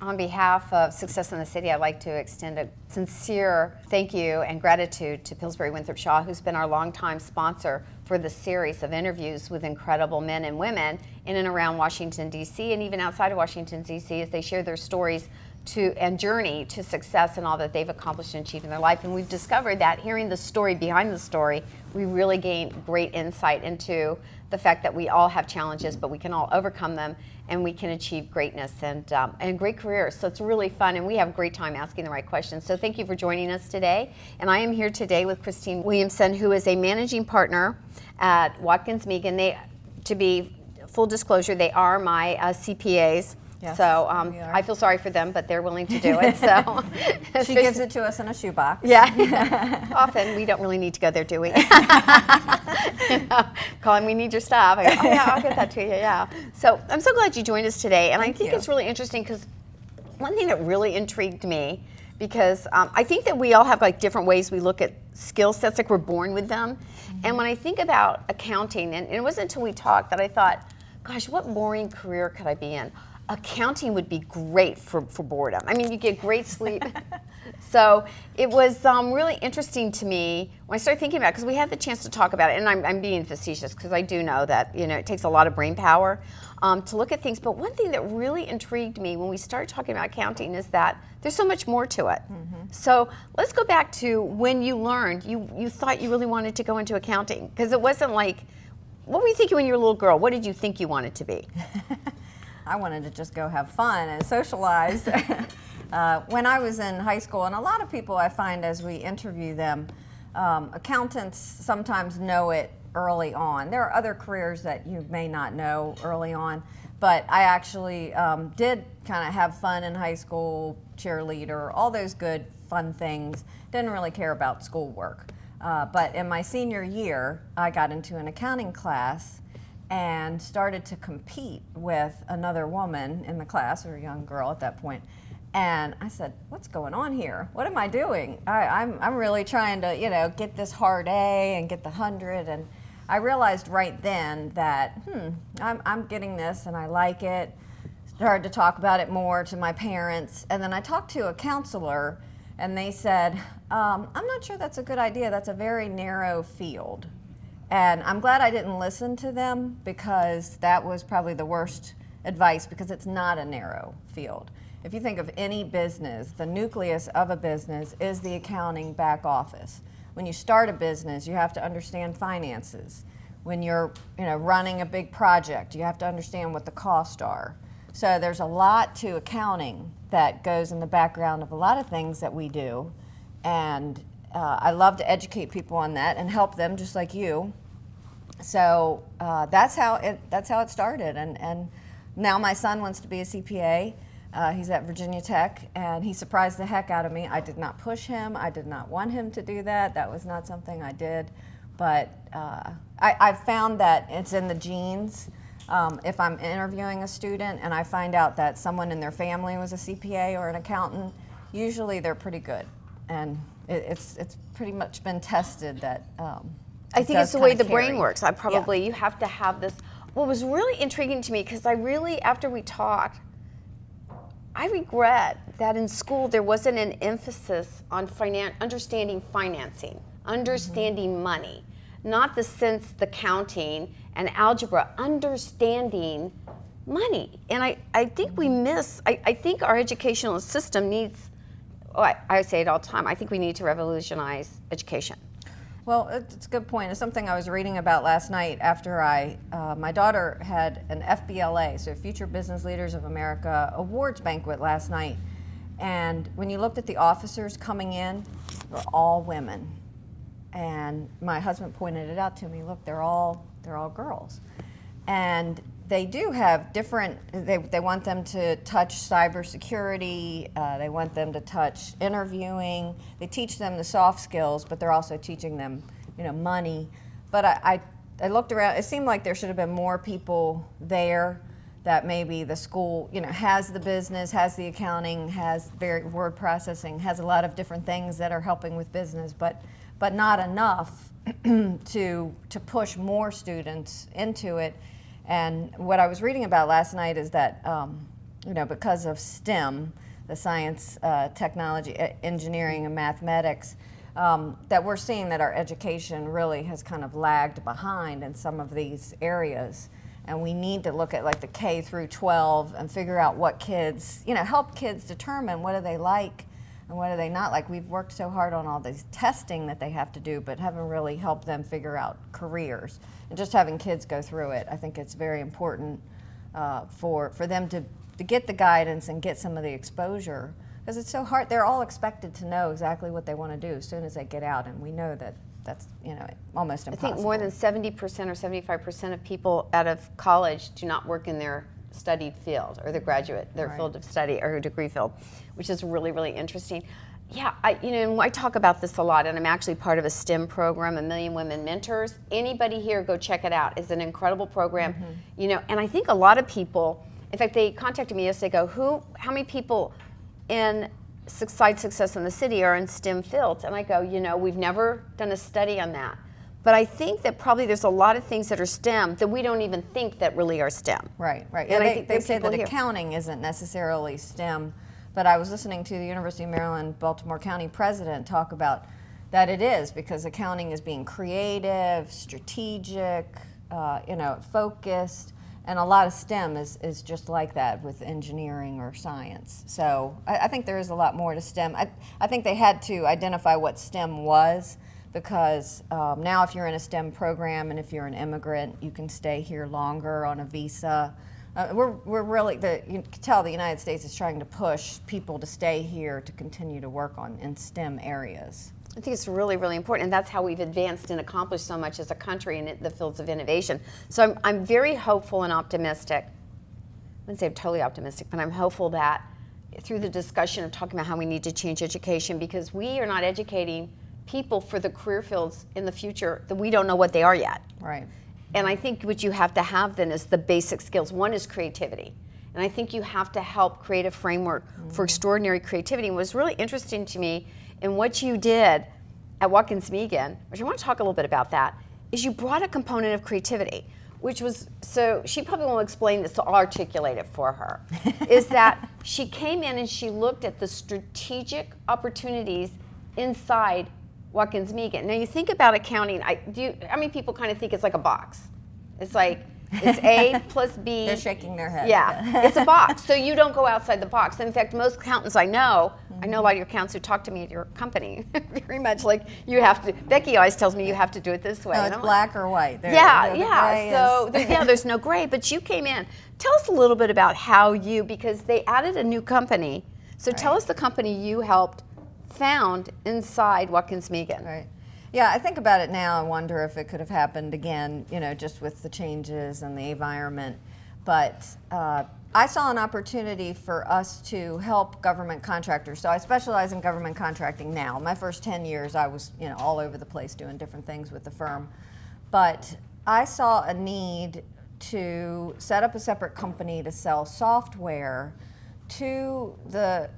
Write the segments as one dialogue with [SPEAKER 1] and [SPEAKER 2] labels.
[SPEAKER 1] On behalf of Success in the City, I'd like to extend a sincere thank you and gratitude to Pillsbury Winthrop Shaw, who's been our longtime sponsor for the series of interviews with incredible men and women in and around Washington, D.C., and even outside of Washington, D.C., as they share their stories and journey to success and all that they've accomplished and achieved in their life. And we've discovered that hearing the story behind the story, we really gain great insight into the fact that we all have challenges, but we can all overcome them and we can achieve greatness and great careers. So it's really fun, and we have a great time asking the right questions. So thank you for joining us today. And I am here today with Christine Williamson, who is a managing partner at Watkins Megan. To be full disclosure, they are my CPAs.
[SPEAKER 2] Yes,
[SPEAKER 1] so I feel sorry for them, but they're willing to do it. So
[SPEAKER 2] she gives it to us in a shoebox.
[SPEAKER 1] Yeah. Often we don't really need to go there, do we? Colin, we need your stuff. I go, oh, yeah, I'll get that to you. Yeah. So I'm so glad you joined us today, and I think it's really interesting because one thing that really intrigued me, because I think that we all have like different ways we look at skill sets, like we're born with them. Mm-hmm. And when I think about accounting, and it wasn't until we talked that I thought, gosh, what boring career could I be in? Accounting would be great for boredom. I mean, you get great sleep. So it was really interesting to me when I started thinking about it, because we had the chance to talk about it, and I'm being facetious because I do know that it takes a lot of brain power to look at things. But one thing that really intrigued me when we started talking about accounting is that there's so much more to it. Mm-hmm. So let's go back to when you learned, you thought you really wanted to go into accounting, because it wasn't like, what were you thinking when you were a little girl? What did you think you wanted to be?
[SPEAKER 2] I wanted to just go have fun and socialize. When I was in high school, and a lot of people I find as we interview them, accountants sometimes know it early on. There are other careers that you may not know early on, but I actually did kind of have fun in high school, cheerleader, all those good fun things. Didn't really care about schoolwork. But in my senior year, I got into an accounting class and started to compete with another woman in the class, or a young girl at that point. And I said, what's going on here? What am I doing? I'm really trying to, get this hard A and get the 100. And I realized right then that, I'm getting this and I like it. Started to talk about it more to my parents. And then I talked to a counselor, and they said, I'm not sure that's a good idea. That's a very narrow field. And I'm glad I didn't listen to them, because that was probably the worst advice, because it's not a narrow field. If you think of any business, the nucleus of a business is the accounting back office. When you start a business, you have to understand finances. When you're running a big project, you have to understand what the costs are. So there's a lot to accounting that goes in the background of a lot of things that we do. And I love to educate people on that and help them, just like you. So that's how it started. And now my son wants to be a CPA. He's at Virginia Tech, and he surprised the heck out of me. I did not push him. I did not want him to do that. That was not something I did. But I've found that it's in the genes. If I'm interviewing a student and I find out that someone in their family was a CPA or an accountant, usually they're pretty good. And it's pretty much been tested that
[SPEAKER 1] I think it's the way the brain works. You have to have this. What was really intriguing to me, because after we talked, I regret that in school there wasn't an emphasis on understanding financing, understanding money, not the counting and algebra, understanding money. And I think we miss, I think our educational system needs, I say it all the time, I think we need to revolutionize education.
[SPEAKER 2] Well, it's a good point. It's something I was reading about last night after my daughter had an FBLA, so Future Business Leaders of America awards banquet last night. And when you looked at the officers coming in, they're all women. And my husband pointed it out to me. Look, they're all girls. And they do have different, they want them to touch cybersecurity, they want them to touch interviewing, they teach them the soft skills, but they're also teaching them, money. But I looked around, it seemed like there should have been more people there, that maybe the school, has the business, has the accounting, has word processing, has a lot of different things that are helping with business, but not enough to push more students into it. And what I was reading about last night is that because of STEM, the science, technology, engineering, and mathematics, that we're seeing that our education really has kind of lagged behind in some of these areas. And we need to look at like the K through 12 and figure out what kids, help kids determine what do they like and what do they not like. We've worked so hard on all this testing that they have to do, but haven't really helped them figure out careers. And just having kids go through it, I think it's very important for them to get the guidance and get some of the exposure, because it's so hard. They're all expected to know exactly what they want to do as soon as they get out, and we know that that's almost impossible.
[SPEAKER 1] I think more than 70% or 75% of people out of college do not work in their studied field or their field of study or degree field, which is really, really interesting. Yeah, I talk about this a lot, and I'm actually part of a STEM program, A Million Women Mentors. Anybody here, go check it out. It's an incredible program, and I think a lot of people, in fact, they contacted me yesterday, how many people in success in the city are in STEM fields? And I go, we've never done a study on that. But I think that probably there's a lot of things that are STEM that we don't even think that really are STEM.
[SPEAKER 2] Right.
[SPEAKER 1] And I think
[SPEAKER 2] they say that accounting isn't necessarily STEM, but I was listening to the University of Maryland, Baltimore County president talk about that it is, because accounting is being creative, strategic, focused. And a lot of STEM is just like that with engineering or science. So I think there is a lot more to STEM. I think they had to identify what STEM was, because now if you're in a STEM program and if you're an immigrant, you can stay here longer on a visa. We're really, you can tell the United States is trying to push people to stay here to continue to work in STEM areas.
[SPEAKER 1] I think it's really, really important, and that's how we've advanced and accomplished so much as a country in the fields of innovation. So I'm very hopeful and optimistic. I wouldn't say I'm totally optimistic, but I'm hopeful that through the discussion of talking about how we need to change education, because we are not educating people for the career fields in the future that we don't know what they are yet.
[SPEAKER 2] Right.
[SPEAKER 1] And I think what you have to have then is the basic skills. One is creativity. And I think you have to help create a framework for extraordinary creativity. And what was really interesting to me in what you did at Watkins Megan, which I want to talk a little bit about that, is you brought a component of creativity, which was, so she probably won't explain this, so I'll articulate it for her, is that she came in and she looked at the strategic opportunities inside Watkins Megan. Now you think about accounting, how many people kind of think it's like a box? It's like, it's A plus B.
[SPEAKER 2] They're shaking their head.
[SPEAKER 1] Yeah, it's a box. So you don't go outside the box. In fact, most accountants I know a lot of your accountants who talk to me at your company, very much like you have to, Becky always tells me you have to do it this way.
[SPEAKER 2] No, it's black or white.
[SPEAKER 1] There's no gray, but you came in. Tell us a little bit about how because they added a new company. So tell us the company you helped found inside Watkins Megan.
[SPEAKER 2] Right. Yeah, I think about it now and wonder if it could have happened again, just with the changes and the environment. But I saw an opportunity for us to help government contractors. So I specialize in government contracting now. My first 10 years, I was all over the place doing different things with the firm. But I saw a need to set up a separate company to sell software to the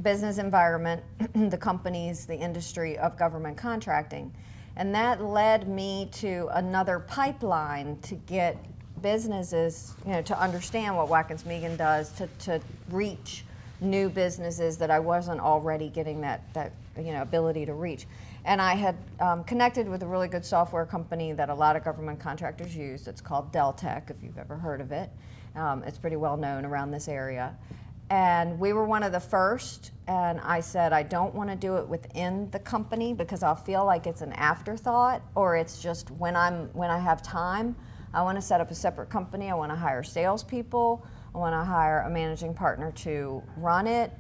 [SPEAKER 2] business environment, the companies, the industry of government contracting. And that led me to another pipeline to get businesses, to understand what Watkins Megan does, to reach new businesses that I wasn't already getting that ability to reach. And I had connected with a really good software company that a lot of government contractors use. It's called Deltek, if you've ever heard of it. It's pretty well known around this area. And we were one of the first, and I said, I don't want to do it within the company because I'll feel like it's an afterthought, or it's just when I have time. I want to set up a separate company. I want to hire salespeople. I want to hire a managing partner to run it.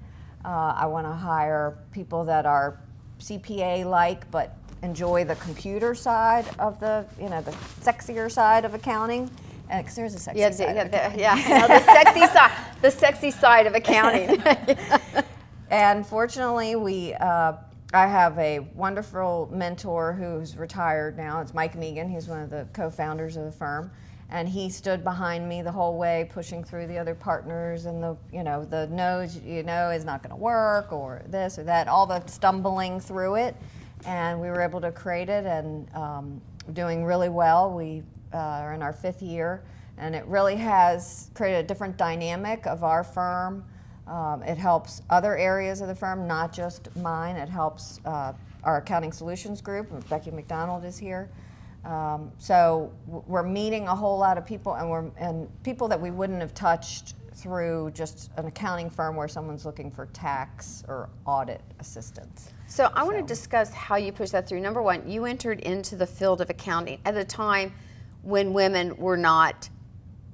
[SPEAKER 2] I want to hire people that are CPA-like but enjoy the computer side of the sexier side of accounting. Because there's a sexy side of accounting.
[SPEAKER 1] The sexy side of accounting.
[SPEAKER 2] And fortunately, I have a wonderful mentor who's retired now. It's Mike Megan. He's one of the co-founders of the firm. And he stood behind me the whole way, pushing through the other partners and the no's, is not going to work, or this or that, all the stumbling through it. And we were able to create it and doing really well. We are in our 5th year, And it really has created a different dynamic of our firm. It helps other areas of the firm, not just mine. It helps our accounting solutions group. Becky McDonald is here. So we're meeting a whole lot of people, and people that we wouldn't have touched through just an accounting firm where someone's looking for tax or audit assistance.
[SPEAKER 1] So I want to discuss how you push that through. Number one, you entered into the field of accounting at a time when women were not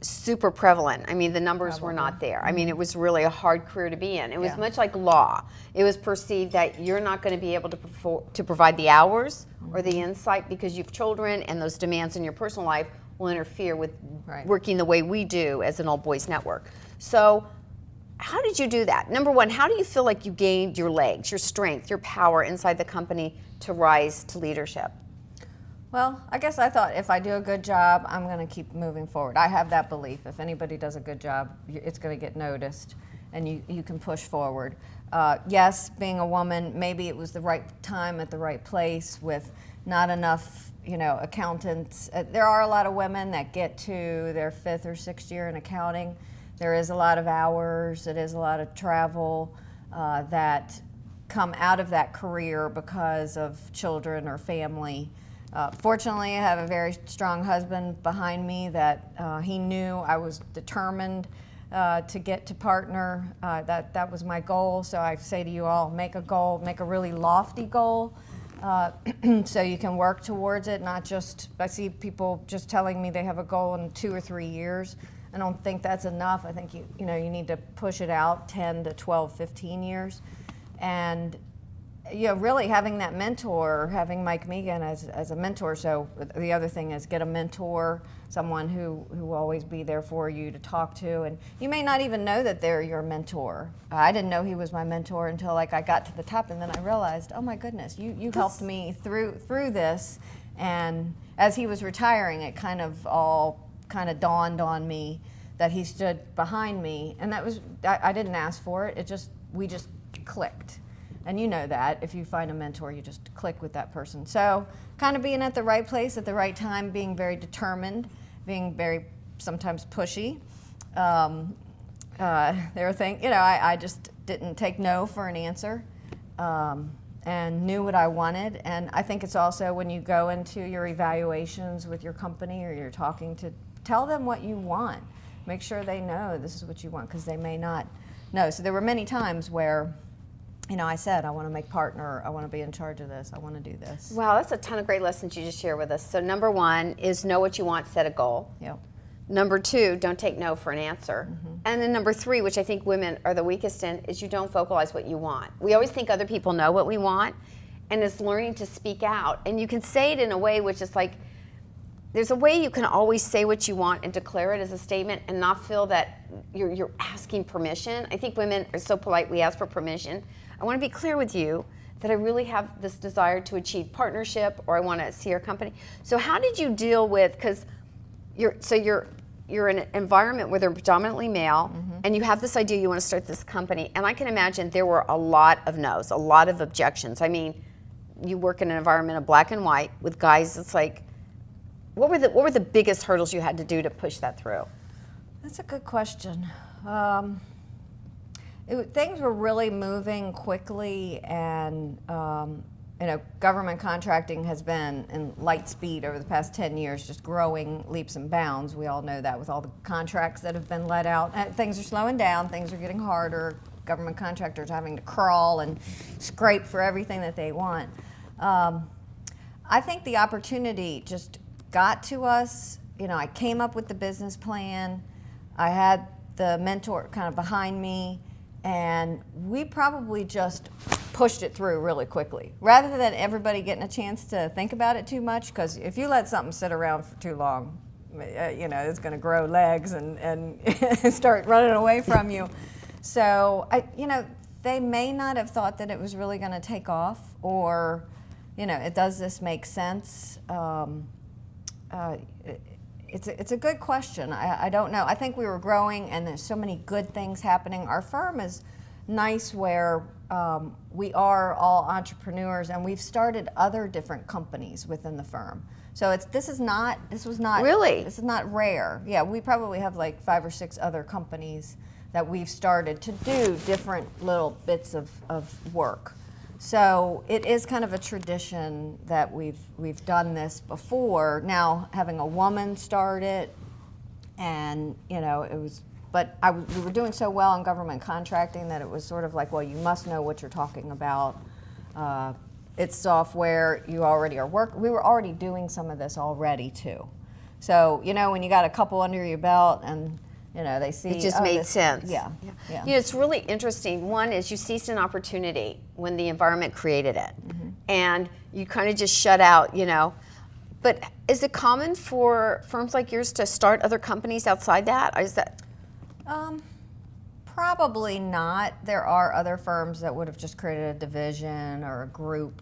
[SPEAKER 1] super prevalent. I mean, the numbers were not there. I mean, it was really a hard career to be in. It was much like law. It was perceived that you're not going to be able to provide the hours or the insight because you have children, and those demands in your personal life will interfere with working the way we do as an all-boys network. So how did you do that? Number one, how do you feel like you gained your legs, your strength, your power inside the company to rise to leadership?
[SPEAKER 2] Well, I guess I thought if I do a good job, I'm going to keep moving forward. I have that belief. If anybody does a good job, it's going to get noticed, and you can push forward. Yes, being a woman, maybe it was the right time at the right place with not enough, accountants. There are a lot of women that get to their 5th or 6th year in accounting. There is a lot of hours. It is a lot of travel that come out of that career because of children or family. Fortunately, I have a very strong husband behind me that he knew I was determined to get to partner. That was my goal. So I say to you all, make a goal, make a really lofty goal, so you can work towards it. Not just, I see people just telling me they have a goal in 2 or 3 years. I don't think that's enough. I think you need to push it out 10 to 12, 15 years. And really having that mentor, having Mike Megan as a mentor. So the other thing is get a mentor, someone who will always be there for you to talk to. And you may not even know that they're your mentor. I didn't know he was my mentor until I got to the top, and then I realized, oh my goodness, you helped me through this. And as he was retiring, it kind of dawned on me that he stood behind me, and that was I didn't ask for it. We just clicked. And you know that if you find a mentor, you just click with that person. So kind of being at the right place at the right time, being very determined, being very sometimes pushy. There were things, I just didn't take no for an answer, and knew what I wanted. And I think it's also when you go into your evaluations with your company or you're talking to, tell them what you want. Make sure they know this is what you want, because they may not know. So there were many times where I said, I want to make partner, I want to be in charge of this, I want to do this.
[SPEAKER 1] Wow, that's a ton of great lessons you just shared with us. So number one is know what you want, set a goal.
[SPEAKER 2] Yep.
[SPEAKER 1] Number two, don't take no for an answer. Mm-hmm. And then number three, which I think women are the weakest in, is you don't vocalize what you want. We always think other people know what we want, and it's learning to speak out. And you can say it in a way which is like, there's a way you can always say what you want and declare it as a statement and not feel that you're asking permission. I think women are so polite, we ask for permission. I want to be clear with you that I really have this desire to achieve partnership, or I want to see our company. So how did you deal with, because you're in an environment where they're predominantly male, mm-hmm. and you have this idea you want to start this company, and I can imagine there were a lot of no's, a lot of objections. I mean, you work in an environment of black and white with guys. It's like, what were the biggest hurdles you had to do to push that through?
[SPEAKER 2] That's a good question. Things were really moving quickly, and government contracting has been in light speed over the past 10 years, just growing leaps and bounds. We all know that with all the contracts that have been let out. Things are slowing down, things are getting harder. Government contractors having to crawl and scrape for everything that they want. I think the opportunity just got to us. I came up with the business plan. I had the mentor kind of behind me. And we probably just pushed it through really quickly, rather than everybody getting a chance to think about it too much. Because if you let something sit around for too long, it's going to grow legs and start running away from you. So they may not have thought that it was really going to take off, or does this make sense? It's a good question. I don't know. I think we were growing, and there's so many good things happening. Our firm is nice where we are all entrepreneurs, and we've started other different companies within the firm. So this was not
[SPEAKER 1] Really?
[SPEAKER 2] This is not rare. Yeah, we probably have like 5 or 6 other companies that we've started to do different little bits of work. So it is kind of a tradition that we've done this before. Now having a woman start it, and it was. But we were doing so well in government contracting that it was sort of like, well, you must know what you're talking about. It's software. You already are we were already doing some of this already too. So when you got a couple under your belt and they see
[SPEAKER 1] it just made sense.
[SPEAKER 2] Yeah.
[SPEAKER 1] It's really interesting. One is you seized an opportunity when the environment created it, and you kind of just shut out. But is it common for firms like yours to start other companies outside that? Or is that?
[SPEAKER 2] Probably not. There are other firms that would have just created a division or a group.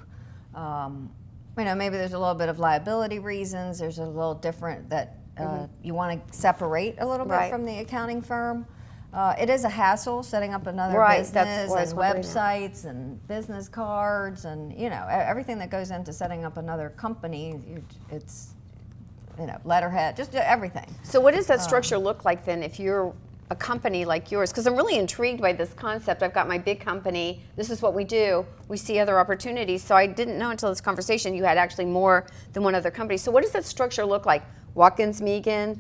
[SPEAKER 2] Maybe there's a little bit of liability reasons. There's a little different that you want to separate a little bit from the accounting firm. It is a hassle setting up another business and websites and business cards and everything that goes into setting up another company. It's letterhead, just everything.
[SPEAKER 1] So what does that structure look like then if you're a company like yours? Because I'm really intrigued by this concept. I've got my big company. This is what we do. We see other opportunities. So I didn't know until this conversation you had actually more than one other company. So what does that structure look like? Watkins, Megan?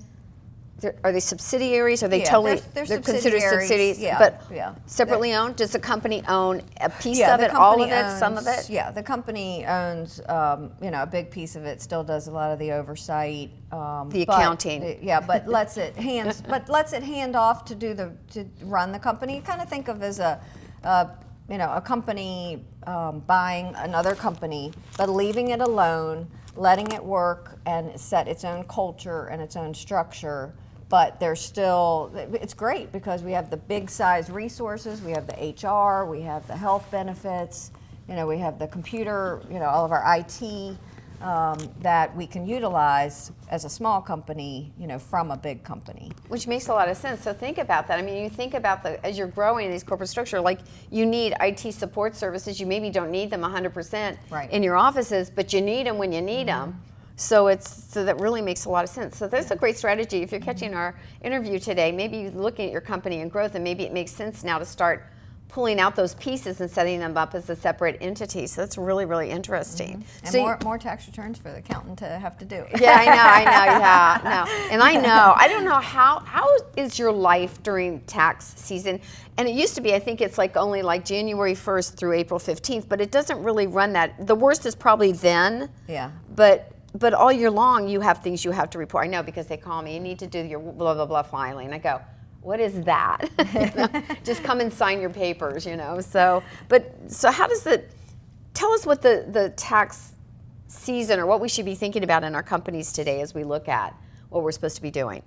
[SPEAKER 1] Are they subsidiaries? Are they totally
[SPEAKER 2] they're
[SPEAKER 1] considered subsidiaries?
[SPEAKER 2] Yeah,
[SPEAKER 1] but separately owned? Does the company own a piece of it, all of it, some of it?
[SPEAKER 2] Yeah, the company owns a big piece of it. Still does a lot of the oversight,
[SPEAKER 1] the accounting.
[SPEAKER 2] But lets it hand off to run the company. You kind of think of as a company buying another company, but leaving it alone, letting it work and set its own culture and its own structure. But it's great because we have the big size resources, we have the HR, we have the health benefits, we have the computer, all of our IT that we can utilize as a small company, from a big company.
[SPEAKER 1] Which makes a lot of sense. So think about that. I mean, you think about as you're growing these corporate structure, like you need IT support services. You maybe don't need them 100% in your offices, but you need them when you need them. So that really makes a lot of sense. So that's a great strategy. If you're catching our interview today, maybe you're looking at your company and growth, and maybe it makes sense now to start pulling out those pieces and setting them up as a separate entity. So that's really, really interesting.
[SPEAKER 2] And
[SPEAKER 1] so
[SPEAKER 2] more tax returns for the accountant to have to do.
[SPEAKER 1] Yeah, I know. And I don't know how is your life during tax season? And it used to be, I think it's only January 1st through April 15th, but it doesn't really run that. The worst is probably then.
[SPEAKER 2] Yeah.
[SPEAKER 1] But all year long, you have things you have to report. I know because they call me, you need to do your blah, blah, blah filing. I go, what is that? Just come and sign your papers, So how does tell us what the tax season or what we should be thinking about in our companies today as we look at what we're supposed to be doing?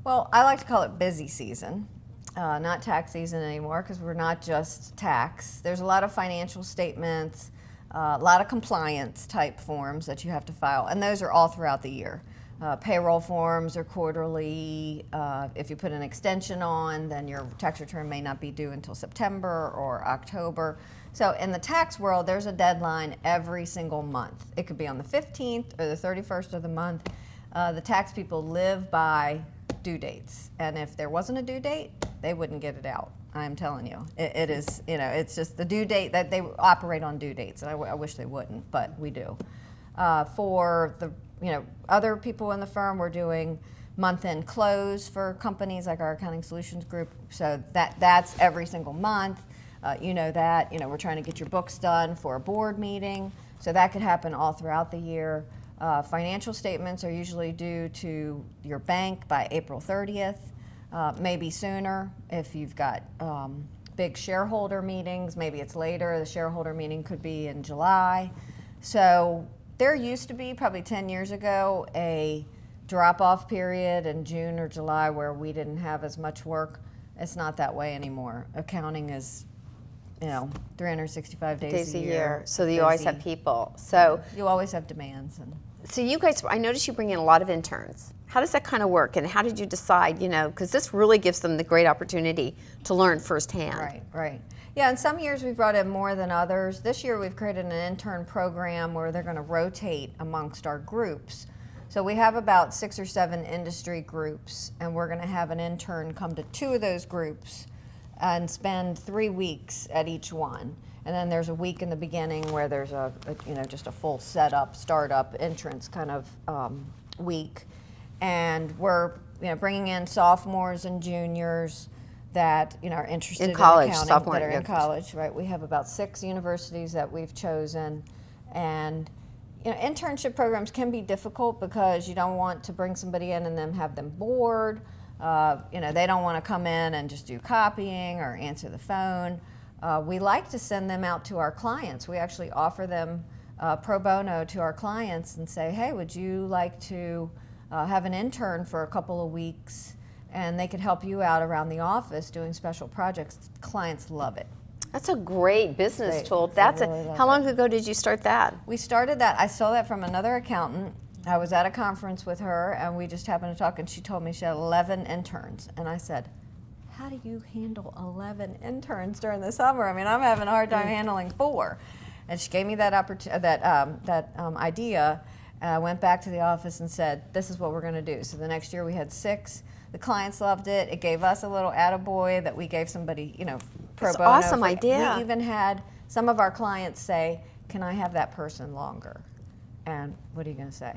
[SPEAKER 2] Well, I like to call it busy season, not tax season anymore because we're not just tax. There's a lot of financial statements, a lot of compliance type forms that you have to file, and those are all throughout the year. Payroll forms are quarterly. If you put an extension on, then your tax return may not be due until September or October. So in the tax world, there's a deadline every single month. It could be on the 15th or the 31st of the month. The tax people live by due dates, and if there wasn't a due date, they wouldn't get it out. I'm telling you, it is. It's just the due date that they operate on due dates, and I wish they wouldn't, but we do. For the other people in the firm, we're doing month-end close for companies like our accounting solutions group. So that's every single month. We're trying to get your books done for a board meeting. So that could happen all throughout the year. Financial statements are usually due to your bank by April 30th, maybe sooner if you've got big shareholder meetings. Maybe it's later. The shareholder meeting could be in July. So there used to be, probably 10 years ago, a drop-off period in June or July where we didn't have as much work. It's not that way anymore. Accounting is, 365 days a year.
[SPEAKER 1] So you always have people. So
[SPEAKER 2] you always have demands.
[SPEAKER 1] So you guys, I noticed you bring in a lot of interns. How does that kind of work, and how did you decide, because this really gives them the great opportunity to learn firsthand.
[SPEAKER 2] Right. Yeah, and some years we've brought in more than others. This year we've created an intern program where they're going to rotate amongst our groups. So we have about 6 or 7 industry groups, and we're going to have an intern come to 2 of those groups and spend 3 weeks at each one. And then there's a week in the beginning where there's just a full setup, startup, entrance kind of week. And we're bringing in sophomores and juniors that are interested in
[SPEAKER 1] college,
[SPEAKER 2] accounting,
[SPEAKER 1] sophomore,
[SPEAKER 2] that are in college, right? We have about 6 universities that we've chosen, and internship programs can be difficult because you don't want to bring somebody in and then have them bored. They don't want to come in and just do copying or answer the phone. We like to send them out to our clients. We actually offer them pro bono to our clients and say, hey, would you like to have an intern for a couple of weeks, and they could help you out around the office doing special projects. Clients love it.
[SPEAKER 1] That's a great business tool. How long ago did you start that?
[SPEAKER 2] We started that. I saw that from another accountant. I was at a conference with her, and we just happened to talk, and she told me she had 11 interns. And I said, how do you handle 11 interns during the summer? I mean, I'm having a hard time handling 4. And she gave me that idea. I went back to the office and said, this is what we're going to do. So the next year we had 6. The clients loved it. It gave us a little attaboy that we gave somebody, pro bono.
[SPEAKER 1] That's an awesome idea.
[SPEAKER 2] We even had some of our clients say, can I have that person longer? And what are you going to say?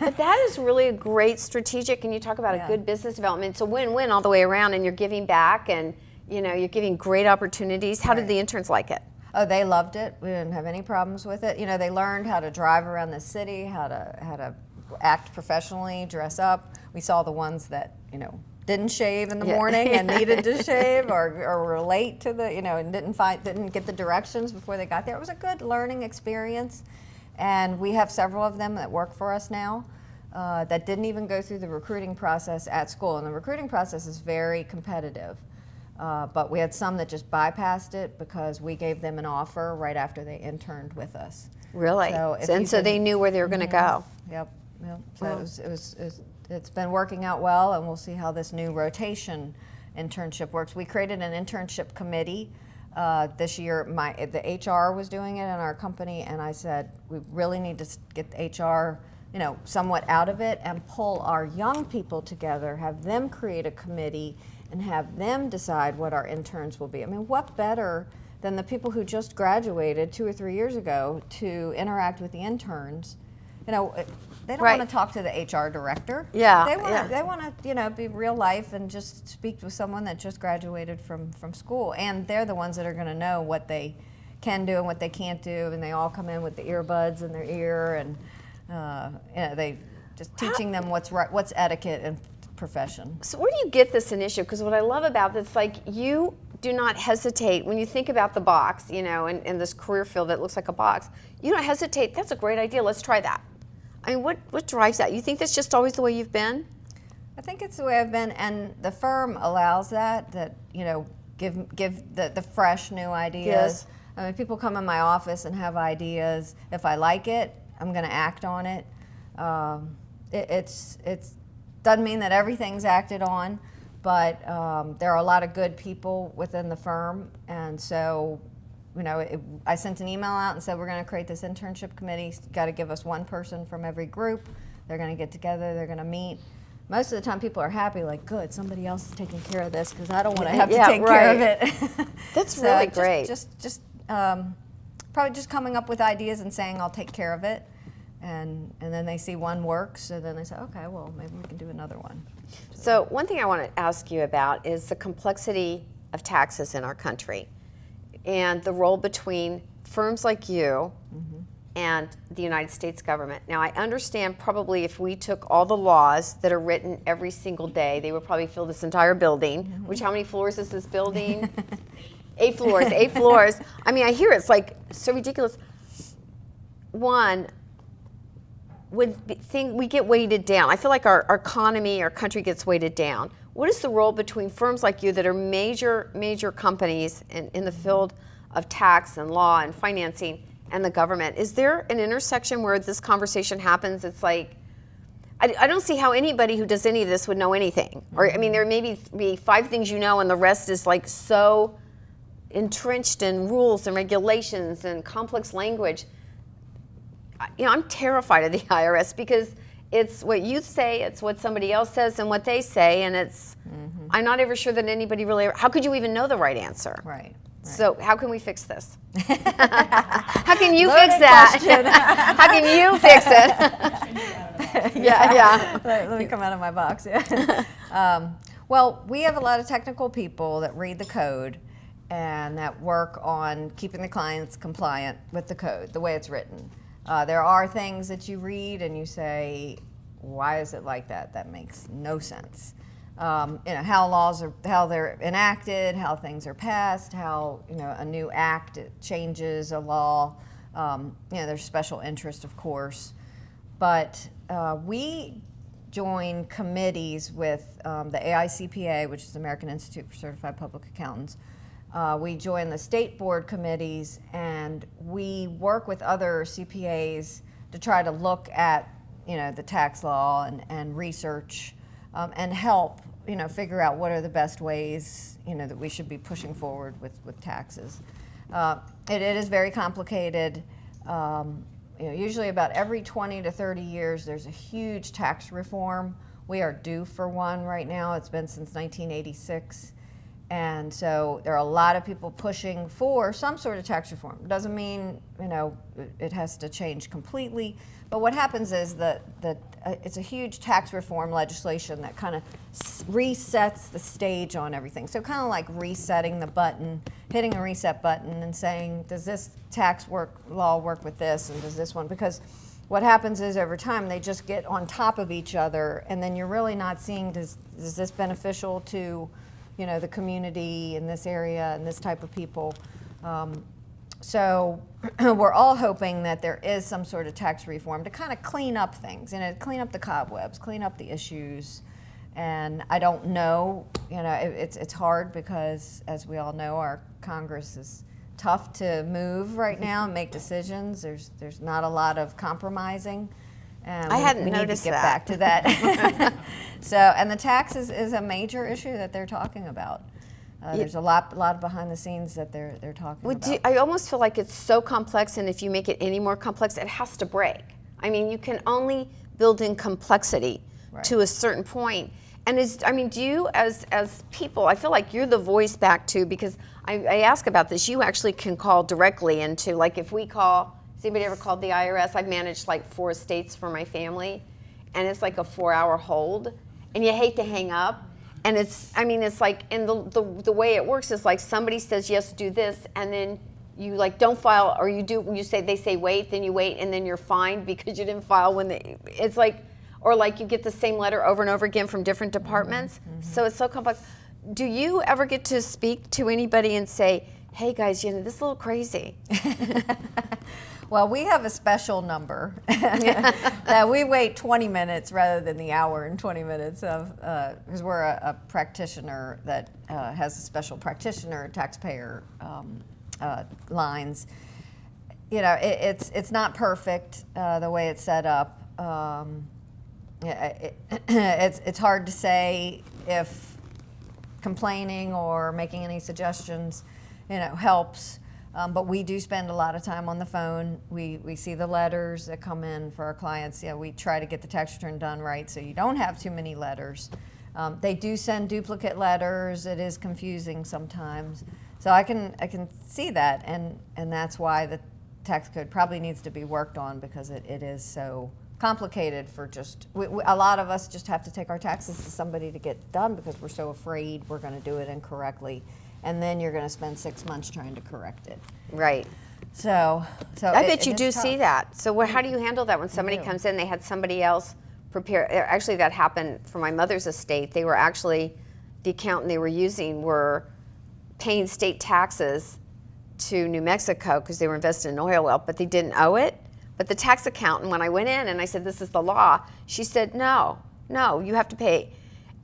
[SPEAKER 1] But that is really a great strategic, and you talk about a good business development. It's a win-win all the way around, and you're giving back, and you're giving great opportunities. How did the interns like it?
[SPEAKER 2] Oh, they loved it. We didn't have any problems with it. They learned how to drive around the city, how to act professionally, dress up. We saw the ones that didn't shave in the morning and needed to shave, or were late to the and didn't get the directions before they got there. It was a good learning experience, and we have several of them that work for us now that didn't even go through the recruiting process at school. And the recruiting process is very competitive. But we had some that just bypassed it because we gave them an offer right after they interned with us.
[SPEAKER 1] Really? So they knew where they were going to go.
[SPEAKER 2] Yep. So it's been working out well, and we'll see how this new rotation internship works. We created an internship committee this year. The HR was doing it in our company, and I said we really need to get the HR somewhat out of it and pull our young people together, have them create a committee, and have them decide what our interns will be. I mean, what better than the people who just graduated 2 or 3 years ago to interact with the interns? They don't want to talk to the HR director.
[SPEAKER 1] Yeah.
[SPEAKER 2] They want to be real life and just speak with someone that just graduated from school. And they're the ones that are going to know what they can do and what they can't do. And they all come in with the earbuds in their ear, and they just teaching them what's etiquette and profession.
[SPEAKER 1] So where do you get this initiative? Because what I love about this, you do not hesitate when you think about the box, in this career field that looks like a box. You don't hesitate. That's a great idea. Let's try that. I mean, what drives that? You think that's just always the way you've been?
[SPEAKER 2] I think it's the way I've been, and the firm allows that give the fresh new ideas.
[SPEAKER 1] Yes.
[SPEAKER 2] I mean, people come in my office and have ideas. If I like it, I'm going to act on it. It's doesn't mean that everything's acted on, but there are a lot of good people within the firm, and so I sent an email out and said we're going to create this internship committee. Got to give us one person from every group. They're going to get together. They're going to meet. Most of the time, people are happy, good, somebody else is taking care of this because I don't want to have to take care of it.
[SPEAKER 1] That's really great.
[SPEAKER 2] Just probably just coming up with ideas and saying I'll take care of it. And then they see one works, so then they say, okay, well, maybe we can do another one.
[SPEAKER 1] So one thing I want to ask you about is the complexity of taxes in our country and the role between firms like you and the United States government. Now, I understand probably if we took all the laws that are written every single day, they would probably fill this entire building, which how many floors is this building? 8 floors, 8 floors. I mean, I hear it's so ridiculous. One, we get weighted down. I feel like our economy, our country gets weighted down. What is the role between firms like you that are major companies in the field of tax and law and financing and the government? Is there an intersection where this conversation happens? It's I I don't see how anybody who does any of this would know anything. Or I mean, there may be 5 things you know, and the rest is like so entrenched in rules and regulations and complex language. You know, I'm terrified of the IRS because it's what you say, it's what somebody else says, and what they say, and it's. I'm not ever sure that anybody really. How could you even know the right answer?
[SPEAKER 2] Right.
[SPEAKER 1] So how can we fix this? How can you fix that? How can you fix it? yeah.
[SPEAKER 2] Let me come out of my box. Yeah. Well, we have a lot of technical people that read the code and that work on keeping the clients compliant with the code, the way it's written. There are things that you read and you say, why is it like that? That makes no sense. How laws are, how they're enacted, how things are passed, how a new act changes a law. There's special interest, of course, but we join committees with the AICPA, which is the American Institute for Certified Public Accountants. We join the state board committees, and we work with other CPAs to try to look at the tax law and research. And help, figure out what are the best ways, that we should be pushing forward with taxes. It is very complicated. Usually about every 20 to 30 years, there's a huge tax reform. We are due for one right now. It's been since 1986. And so there are a lot of people pushing for some sort of tax reform. It doesn't mean, it has to change completely. But what happens is that it's a huge tax reform legislation that kind of resets the stage on everything. So kind of like resetting the button, hitting the reset button and saying, does this law work with this, and does this one? Because what happens is over time they just get on top of each other, and then you're really not seeing, is this beneficial to the community in this area and this type of people. So we're all hoping that there is some sort of tax reform to kind of clean up things, clean up the cobwebs, clean up the issues. And I don't know, it's hard because, as we all know, our Congress is tough to move right now and make decisions. There's not a lot of compromising.
[SPEAKER 1] I hadn't noticed
[SPEAKER 2] that. We need to get back to that. So, and the taxes is a major issue that they're talking about. There's a lot behind the scenes that they're talking about.
[SPEAKER 1] I almost feel like it's so complex, and if you make it any more complex, it has to break. I mean, you can only build in complexity to a certain point. And do you, as people, I feel like you're the voice back to, because I ask about this, you actually can call directly into, like if we call, has anybody ever called the IRS? I've managed like 4 estates for my family, and it's like a 4-hour hold, and you hate to hang up. And it's like, and the way it works is like somebody says, yes, do this, and then you like don't file, or they say wait, then you wait, and then you're fined because you didn't file it's like, or like you get the same letter over and over again from different departments. Mm-hmm. So it's so complex. Do you ever get to speak to anybody and say, hey guys, this is a little crazy?
[SPEAKER 2] Well, we have a special number that we wait 20 minutes rather than the hour and 20 minutes because we're a practitioner that has a special practitioner taxpayer lines. It's not perfect the way it's set up. It's hard to say if complaining or making any suggestions helps. But we do spend a lot of time on the phone. We see the letters that come in for our clients. We try to get the tax return done right so you don't have too many letters. They do send duplicate letters. It is confusing sometimes. So I can see that, and that's why the tax code probably needs to be worked on, because it is so complicated for a lot of us just have to take our taxes to somebody to get done because we're so afraid we're going to do it incorrectly. And then you're going to spend 6 months trying to correct it.
[SPEAKER 1] Right.
[SPEAKER 2] So
[SPEAKER 1] I bet you do see that. So how do you handle that when somebody comes in? They had somebody else prepare. Actually, that happened for my mother's estate. They were actually, the accountant they were using were paying state taxes to New Mexico because they were invested in an oil well, but they didn't owe it. But the tax accountant, when I went in and I said, this is the law, she said, no, you have to pay.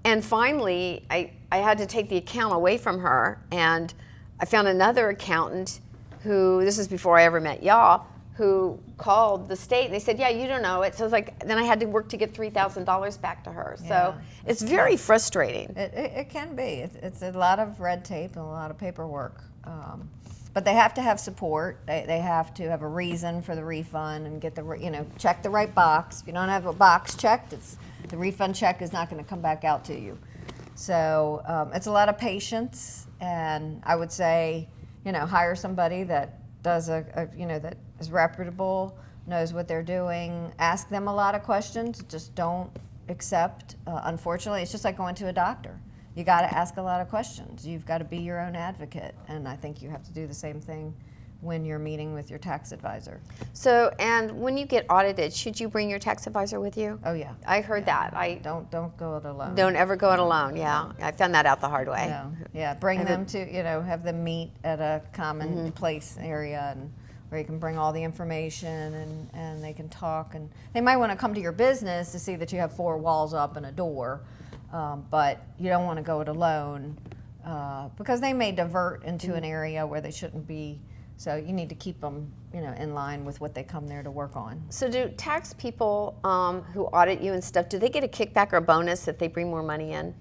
[SPEAKER 1] And finally, I had to take the account away from her, and I found another accountant who, this is before I ever met y'all, who called the state and they said, yeah, you don't know it. So it's like, then I had to work to get $3,000 back to her. So it's very frustrating.
[SPEAKER 2] It can be. It's a lot of red tape and a lot of paperwork. But they have to have support. They have to have a reason for the refund and get check the right box. If you don't have a box checked, the refund check is not going to come back out to you. So it's a lot of patience, and I would say, hire somebody that does that is reputable, knows what they're doing. Ask them a lot of questions. Just don't accept. Unfortunately, it's just like going to a doctor. You got to ask a lot of questions. You've got to be your own advocate, and I think you have to do the same thing when you're meeting with your tax advisor.
[SPEAKER 1] So, and when you get audited, should you bring your tax advisor with you?
[SPEAKER 2] Oh yeah,
[SPEAKER 1] I heard that.
[SPEAKER 2] Don't go it alone.
[SPEAKER 1] Don't ever go it alone. Yeah, I found that out the hard way.
[SPEAKER 2] No. Yeah, bring them to have them meet at a common place area and where you can bring all the information and they can talk, and they might want to come to your business to see that you have 4 walls up and a door, but you don't want to go it alone because they may divert into an area where they shouldn't be. So you need to keep them, in line with what they come there to work on.
[SPEAKER 1] So do tax people who audit you and stuff, do they get a kickback or a bonus if they bring more money in?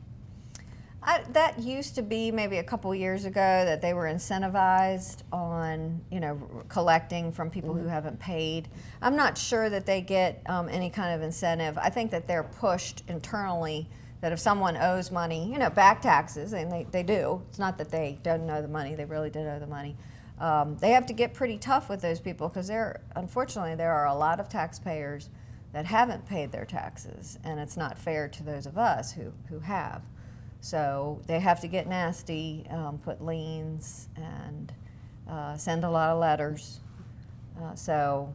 [SPEAKER 2] That used to be maybe a couple years ago that they were incentivized on, collecting from people who haven't paid. I'm not sure that they get any kind of incentive. I think that they're pushed internally that if someone owes money, back taxes, and they do. It's not that they don't owe the money. They really did owe the money. They have to get pretty tough with those people because unfortunately, there are a lot of taxpayers that haven't paid their taxes, and it's not fair to those of us who have. So they have to get nasty, put liens, and send a lot of letters. So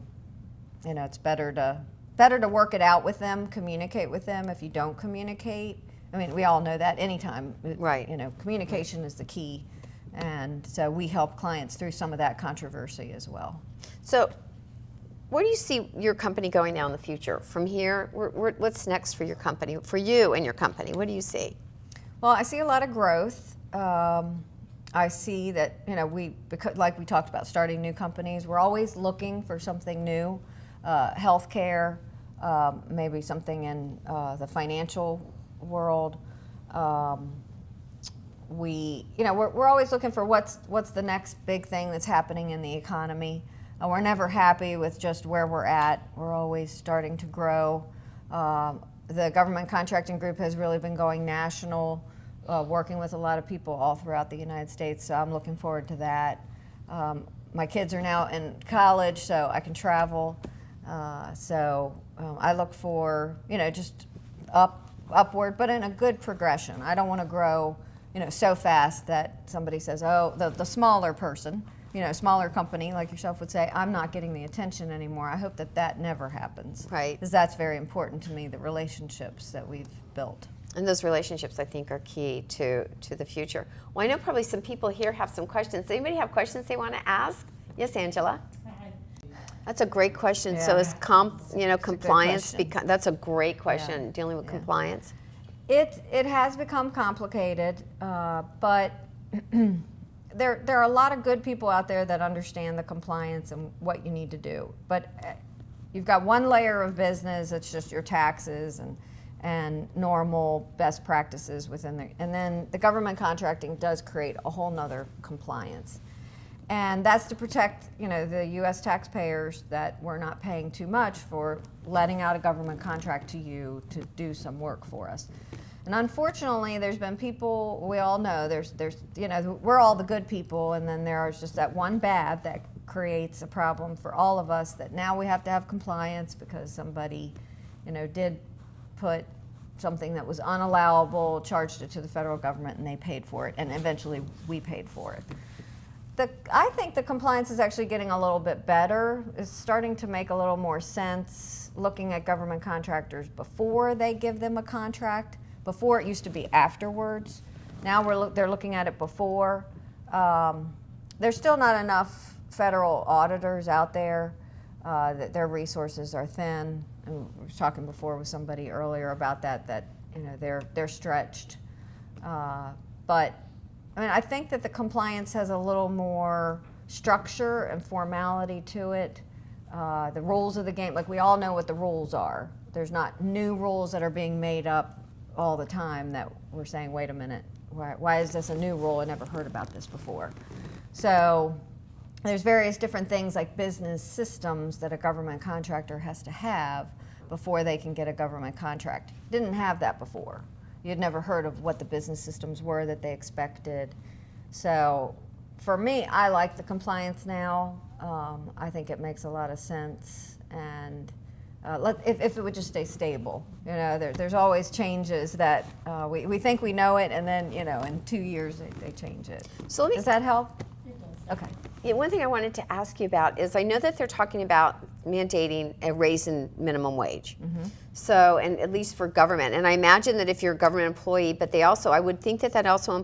[SPEAKER 2] it's better to work it out with them, communicate with them. If you don't communicate, we all know that anytime.
[SPEAKER 1] Right.
[SPEAKER 2] Communication is the key. And so we help clients through some of that controversy as well.
[SPEAKER 1] So where do you see your company going now in the future? From here, what's next for your company, for you and your company? What do you see?
[SPEAKER 2] Well, I see a lot of growth. I see that, because like we talked about, starting new companies, we're always looking for something new, healthcare, maybe something in the financial world. We're always looking for what's the next big thing that's happening in the economy. We're never happy with just where we're at. We're always starting to grow. The government contracting group has really been going national, working with a lot of people all throughout the United States, so I'm looking forward to that. My kids are now in college, so I can travel. I look for, just upward, but in a good progression. I don't want to grow so fast that somebody says, oh, the smaller person, smaller company like yourself would say, I'm not getting the attention anymore. I hope that never happens.
[SPEAKER 1] Right.
[SPEAKER 2] Because that's very important to me, the relationships that we've built.
[SPEAKER 1] And those relationships, I think, are key to the future. Well, I know probably some people here have some questions. Does anybody have questions they want to ask? Yes, Angela? That's a great question.
[SPEAKER 2] Yeah.
[SPEAKER 1] So is compliance, that's a great question, dealing with
[SPEAKER 2] Yeah.
[SPEAKER 1] compliance.
[SPEAKER 2] It has become complicated, but there are a lot of good people out there that understand the compliance and what you need to do. But you've got one layer of business that's just your taxes and normal best practices within there. And then the government contracting does create a whole nother compliance. And that's to protect, the U.S. taxpayers that we're not paying too much for letting out a government contract to you to do some work for us. And unfortunately, there's been people, we all know, there's we're all the good people, and then there's just that one bad that creates a problem for all of us that now we have to have compliance because somebody, did put something that was unallowable, charged it to the federal government, and they paid for it, and eventually we paid for it. I think the compliance is actually getting a little bit better. It's starting to make a little more sense looking at government contractors before they give them a contract. Before it used to be afterwards. Now they're looking at it before. There's still not enough federal auditors out there. That their resources are thin. And we were talking before with somebody earlier about that they're stretched. But I think that the compliance has a little more structure and formality to it. the rules of the game. Like, we all know what the rules are. There's not new rules that are being made up all the time that we're saying, wait a minute, why is this a new rule? I never heard about this before. So there's various different things like business systems that a government contractor has to have before they can get a government contract. Didn't have that before. You'd never heard of what the business systems were that they expected. So for me, I like the compliance now. I think it makes a lot of sense, and if it would just stay stable. There's always changes that we think we know it, and then in 2 years they change it.
[SPEAKER 1] So
[SPEAKER 2] does that help?
[SPEAKER 3] It does.
[SPEAKER 2] Okay.
[SPEAKER 1] Yeah, one thing I wanted to ask you about is I know that they're talking about mandating a raise in minimum wage.
[SPEAKER 2] Mm-hmm.
[SPEAKER 1] So, and at least for government, and I imagine that if you're a government employee, but I would think that also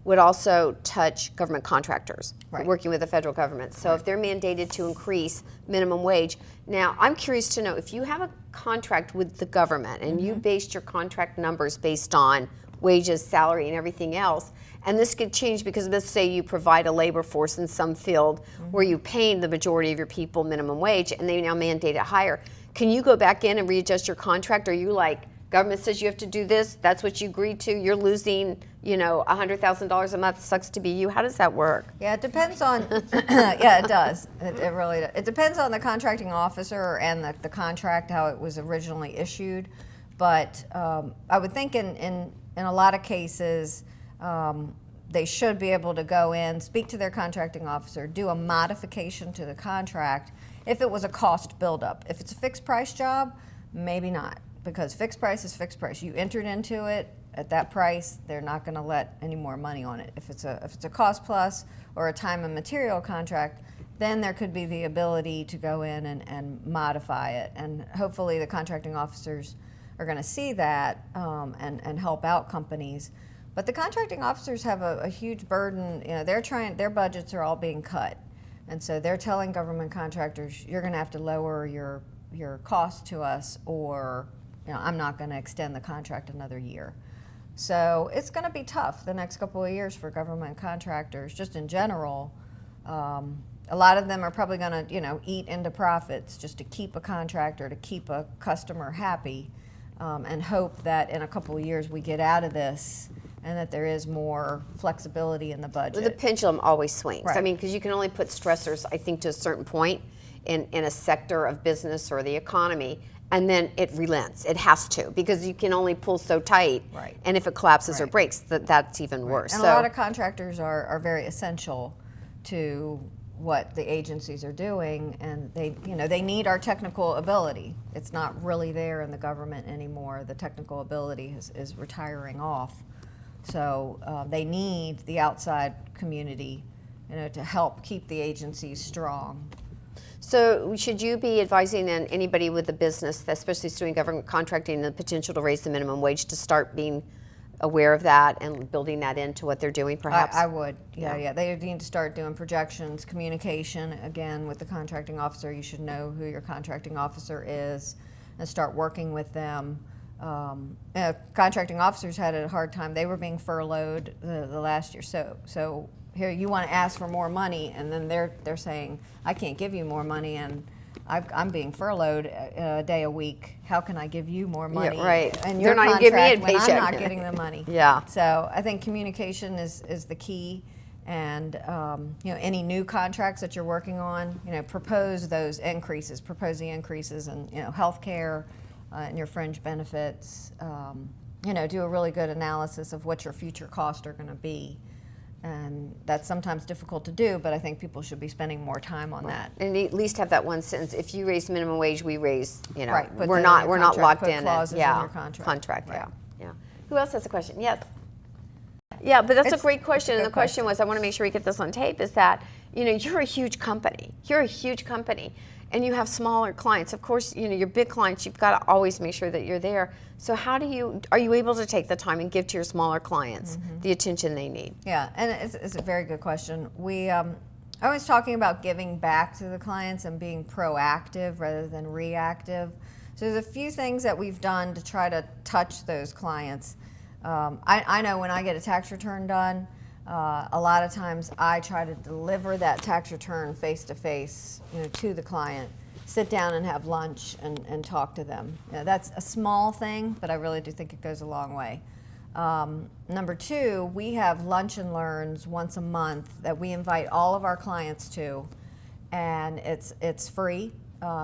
[SPEAKER 1] would also touch government contractors working with the federal government. So if they're mandated to increase minimum wage, now I'm curious to know if you have a contract with the government and you based your contract numbers based on wages, salary, and everything else, and this could change because let's say you provide a labor force in some field where you pay the majority of your people minimum wage and they now mandate it higher. Can you go back in and readjust your contract? Are you like, government says you have to do this, that's what you agreed to, you're losing, $100,000 a month, sucks to be you? How does that work?
[SPEAKER 2] Yeah, it depends on, yeah, it does. It really does. It depends on the contracting officer and the contract, how it was originally issued. But I would think in a lot of cases, they should be able to go in, speak to their contracting officer, do a modification to the contract if it was a cost buildup. If it's a fixed price job, maybe not, because fixed price is fixed price. You entered into it at that price, they're not going to let any more money on it. If it's a cost plus or a time and material contract, then there could be the ability to go in and modify it. And hopefully the contracting officers are going to see that and help out companies. But the contracting officers have a huge burden. Their budgets are all being cut. And so they're telling government contractors, you're going to have to lower your cost to us, or I'm not going to extend the contract another year. So it's going to be tough the next couple of years for government contractors, just in general. A lot of them are probably going to, eat into profits just to keep a contractor, to keep a customer happy, and hope that in a couple of years we get out of this and that there is more flexibility in the budget.
[SPEAKER 1] The pendulum always swings.
[SPEAKER 2] Right.
[SPEAKER 1] I mean, because you can only put stressors, I think, to a certain point in a sector of business or the economy, and then it relents. It has to, because you can only pull so tight.
[SPEAKER 2] Right.
[SPEAKER 1] And if it collapses or
[SPEAKER 2] Right.
[SPEAKER 1] breaks, that's even worse.
[SPEAKER 2] And
[SPEAKER 1] so,
[SPEAKER 2] a lot of contractors are very essential to what the agencies are doing, and they need our technical ability. It's not really there in the government anymore. The technical ability is retiring off. So they need the outside community, to help keep the agencies strong.
[SPEAKER 1] So should you be advising then anybody with a business, especially doing government contracting, the potential to raise the minimum wage, to start being aware of that and building that into what they're doing, perhaps?
[SPEAKER 2] I would, yeah. They need to start doing projections, communication, again, with the contracting officer. You should know who your contracting officer is and start working with them. Contracting officers had a hard time. They were being furloughed the last year. So here you want to ask for more money, and then they're saying, I can't give you more money, and I'm being furloughed a day a week. How can I give you more money?
[SPEAKER 1] Yeah, right.
[SPEAKER 2] And
[SPEAKER 1] You're
[SPEAKER 2] your
[SPEAKER 1] not even giving me a
[SPEAKER 2] contract when
[SPEAKER 1] paycheck.
[SPEAKER 2] I'm not getting the money.
[SPEAKER 1] Yeah.
[SPEAKER 2] So I think communication is the key, and any new contracts that you're working on, propose those increases. Propose the increases in healthcare and your fringe benefits. Do a really good analysis of what your future costs are going to be. And that's sometimes difficult to do, but I think people should be spending more time on that.
[SPEAKER 1] And at least have that one sentence. If you raise minimum wage, we raise.
[SPEAKER 2] Right, put
[SPEAKER 1] we're
[SPEAKER 2] that in
[SPEAKER 1] not
[SPEAKER 2] your contract,
[SPEAKER 1] locked
[SPEAKER 2] put
[SPEAKER 1] in.
[SPEAKER 2] clauses in
[SPEAKER 1] Yeah,
[SPEAKER 2] your contract.
[SPEAKER 1] Contract.
[SPEAKER 2] Right.
[SPEAKER 1] Yeah. Who else has a question? Yes. Yeah, but that's a
[SPEAKER 2] It's
[SPEAKER 1] great question.
[SPEAKER 2] a
[SPEAKER 1] And
[SPEAKER 2] good
[SPEAKER 1] the question was, I want to make sure we get this on tape. Is that you're a huge company. You're a huge company, and you have smaller clients. Of course, your big clients. You've got to always make sure that you're there. So are you able to take the time and give to your smaller clients the attention they need?
[SPEAKER 2] Yeah, and it's a very good question. We always talking about giving back to the clients and being proactive rather than reactive. So there's a few things that we've done to try to touch those clients. I know when I get a tax return done, A lot of times I try to deliver that tax return face to face, to the client, sit down and have lunch and talk to them. That's a small thing, but I really do think it goes a long way. Number two, we have lunch and learns once a month that we invite all of our clients to, and it's free.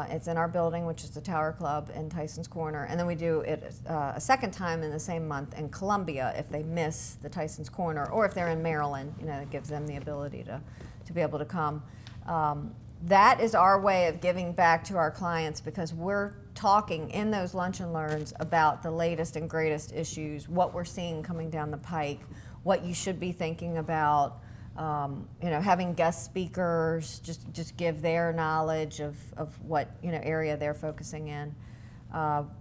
[SPEAKER 2] It's in our building, which is the Tower Club in Tyson's Corner, and then we do it a second time in the same month in Columbia if they miss the Tyson's Corner, or if they're in Maryland, it gives them the ability to be able to come. That is our way of giving back to our clients, because we're talking in those lunch and learns about the latest and greatest issues, what we're seeing coming down the pike, what you should be thinking about. Having guest speakers just give their knowledge of what area they're focusing in.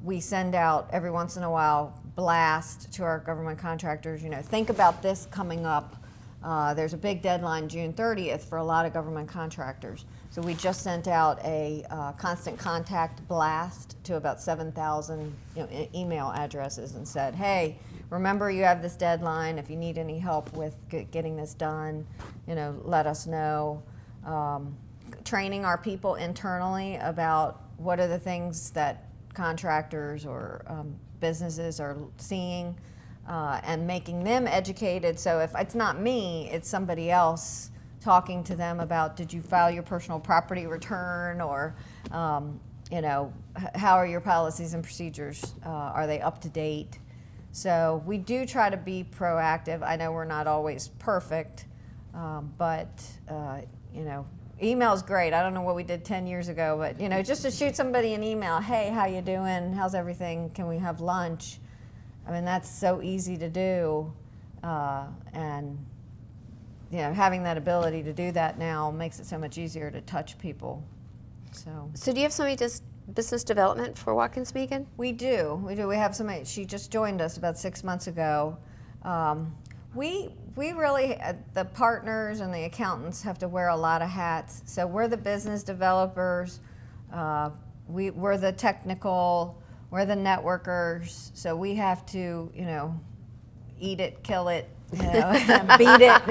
[SPEAKER 2] We send out every once in a while blast to our government contractors. Think about this coming up. There's a big deadline June 30th for a lot of government contractors. So we just sent out a constant contact blast to about 7,000 email addresses and said, hey, remember you have this deadline. If you need any help with getting this done, let us know. Training our people internally about what are the things that contractors or businesses are seeing, and making them educated. So if it's not me, it's somebody else talking to them about, did you file your personal property return, or how are your policies and procedures? Are they up to date? So we do try to be proactive. I know we're not always perfect, but email's great. I don't know what we did 10 years ago, but just to shoot somebody an email, hey, how you doing? How's everything? Can we have lunch? I mean, that's so easy to do, and having that ability to do that now makes it so much easier to touch people.
[SPEAKER 1] So do you have somebody does business development for Watkins Megan?
[SPEAKER 2] We do. We have somebody. She just joined us about 6 months ago. We really, the partners and the accountants have to wear a lot of hats. So we're the business developers. We're the technical. We're the networkers. So we have to, eat it, kill it, beat it.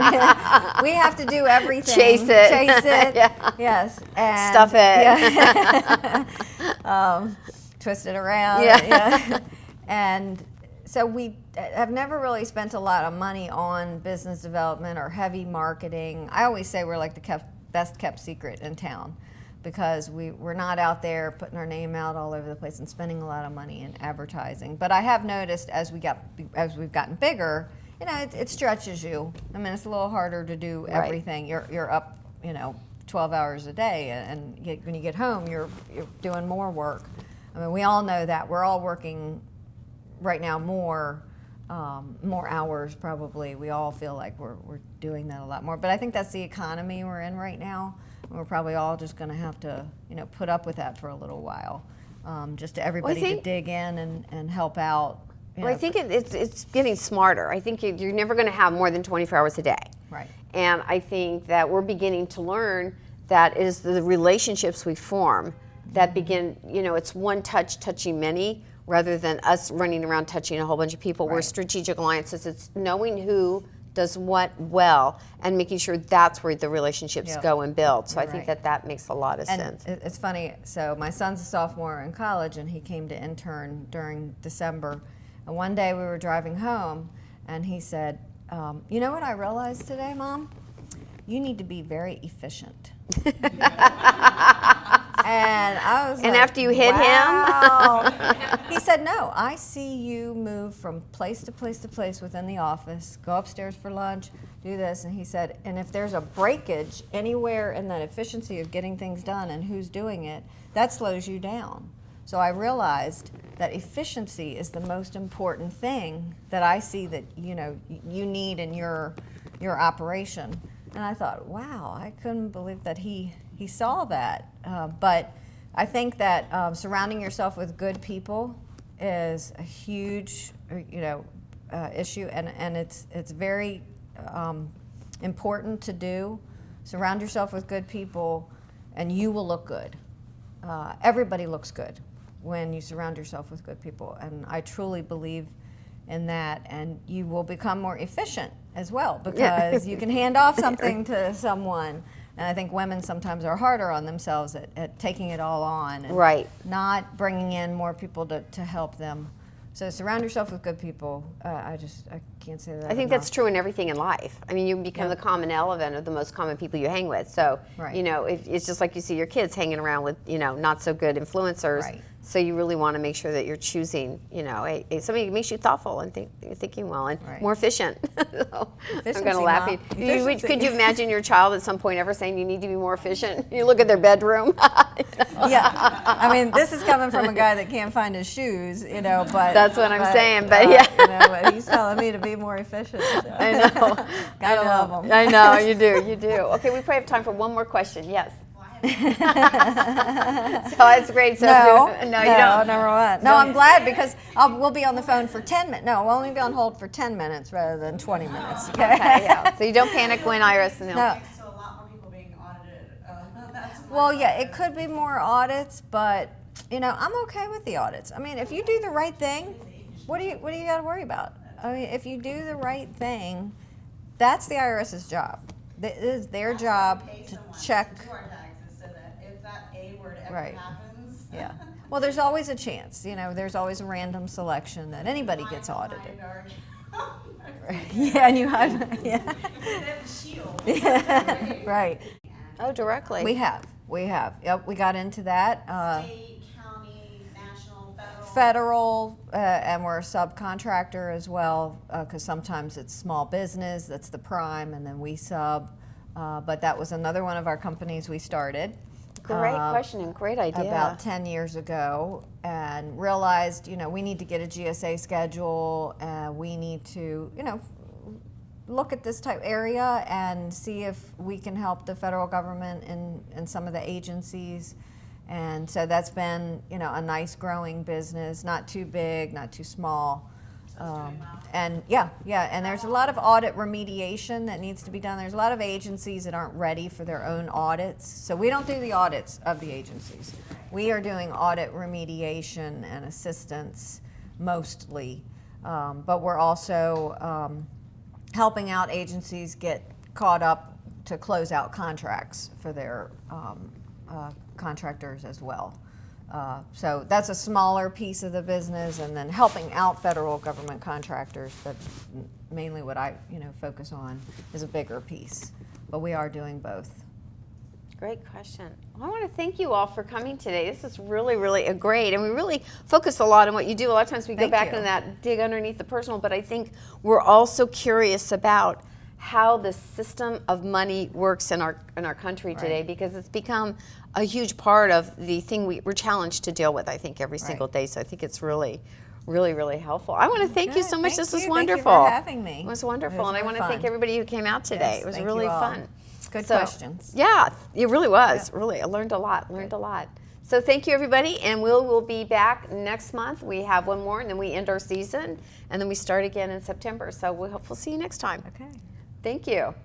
[SPEAKER 2] We have to do everything.
[SPEAKER 1] Chase it.
[SPEAKER 2] Yeah. Yes. And
[SPEAKER 1] stuff it.
[SPEAKER 2] Yeah. Twist it around.
[SPEAKER 1] Yeah.
[SPEAKER 2] And so we have never really spent a lot of money on business development or heavy marketing. I always say we're like the best kept secret in town, because we're not out there putting our name out all over the place and spending a lot of money in advertising. But I have noticed as we've gotten bigger, it stretches you. I mean, it's a little harder to do everything. Right. You're up, 12 hours a day, and when you get home, you're doing more work. I mean, we all know that. We're all working right now more hours probably. We all feel like we're doing that a lot more. But I think that's the economy we're in right now. We're probably all just going to have to, put up with that for a little while, just to everybody to dig in and help out.
[SPEAKER 1] I think it's getting smarter. I think you're never going to have more than 24 hours a day.
[SPEAKER 2] Right.
[SPEAKER 1] And I think that we're beginning to learn that it is the relationships we form that begin, it's one touch touching many rather than us running around touching a whole bunch of people. Right. We're strategic alliances. It's knowing who does what well and making sure that's where the relationships go and build. So I think that makes a lot of sense.
[SPEAKER 2] It's funny. So my son's a sophomore in college, and he came to intern during December. And one day we were driving home, and he said, you know what I realized today, Mom? You need to be very efficient. And I was
[SPEAKER 1] and
[SPEAKER 2] like,
[SPEAKER 1] after you hit
[SPEAKER 2] him? He said, no, I see you move from place to place to place within the office, go upstairs for lunch, do this. And he said, and if there's a breakage anywhere in that efficiency of getting things done and who's doing it, that slows you down. So I realized that efficiency is the most important thing that I see that you need in your operation. And I thought, wow, I couldn't believe that he saw that. But I think that surrounding yourself with good people is a huge issue, and it's very important to do. Surround yourself with good people, and you will look good. Everybody looks good when you surround yourself with good people, and I truly believe in that, and you will become more efficient as well, because you can hand off something to someone. And I think women sometimes are harder on themselves at taking it all on and not bringing in more people to help them. So surround yourself with good people. I can't say that
[SPEAKER 1] I think
[SPEAKER 2] enough.
[SPEAKER 1] that's true in everything in life. I mean, you become the common element of the most common people you hang with. So, you know, it's just like you see your kids hanging around with, you know, not so good influencers.
[SPEAKER 2] Right.
[SPEAKER 1] So you really want to make sure that you're choosing, you know, somebody who makes you thoughtful and thinking well and more efficient. So I'm kind of laughing. Could you imagine your child at some point ever saying you need to be more efficient? You look at their bedroom.
[SPEAKER 2] Yeah, I mean, this is coming from a guy that can't find his shoes, you know, but
[SPEAKER 1] that's what I'm saying. But yeah,
[SPEAKER 2] you know, but he's telling me to be more efficient. So.
[SPEAKER 1] I know.
[SPEAKER 2] Gotta love him.
[SPEAKER 1] I know, you do. Okay, we probably have time for one more question. Yes. So it's great. So
[SPEAKER 2] no,
[SPEAKER 1] you don't.
[SPEAKER 2] Number one. No, I'm glad because we'll be on the phone for 10 minutes. No, we'll only be on hold for 10 minutes rather than 20 minutes. Okay,
[SPEAKER 1] yeah. So you don't panic when Iris. No.
[SPEAKER 3] So a lot more people being audited.
[SPEAKER 2] Well, yeah, it could be more audits, but you know, I'm okay with the audits. I mean, if you do the right thing, what do you got to worry about? I mean, if you do the right thing, that's the IRS's job. It is their job to check. Right.
[SPEAKER 3] Happens.
[SPEAKER 2] Yeah. Well, there's always a chance. You know, there's always a random selection that anybody gets audited. Yeah, and you have. Yeah. Yeah. Right.
[SPEAKER 1] Oh, directly.
[SPEAKER 2] We have. Yep. We got into that.
[SPEAKER 3] State, county, national,
[SPEAKER 2] federal. And we're a subcontractor as well, because sometimes it's small business. That's the prime, and then we sub. But that was another one of our companies we started.
[SPEAKER 1] Great question and great idea.
[SPEAKER 2] About 10 years ago, and realized, you know, we need to get a GSA schedule, and we need to, you know, look at this type area and see if we can help the federal government in some of the agencies. And so that's been, you know, a nice growing business, not too big, not too small. And and there's a lot of audit remediation that needs to be done. There's a lot of agencies that aren't ready for their own audits. So we don't do the audits of the agencies. We are doing audit remediation and assistance mostly. But we're also helping out agencies get caught up to close out contracts for their contractors as well. So that's a smaller piece of the business, and then helping out federal government contractors, that's mainly what I focus on, is a bigger piece. But we are doing both.
[SPEAKER 1] Great question. Well, I want to thank you all for coming today. This is really, really great. And we really focus a lot on what you do. A lot of times we go back in that, dig underneath the personal, but I think we're also curious about how the system of money works in our country today, because it's become a huge part of the thing we're challenged to deal with, I think, every single day. So I think it's really, really, really helpful. I want to thank you so much. This was wonderful.
[SPEAKER 2] Thank you for having me.
[SPEAKER 1] It was wonderful. And I want to thank everybody who came out today.
[SPEAKER 2] Yes,
[SPEAKER 1] it was really fun.
[SPEAKER 2] Good questions.
[SPEAKER 1] Yeah, it really was. Really, I learned a lot. So thank you, everybody, and we'll be back next month. We have one more, and then we end our season, and then we start again in September. So we'll see you next time.
[SPEAKER 2] Okay.
[SPEAKER 1] Thank you.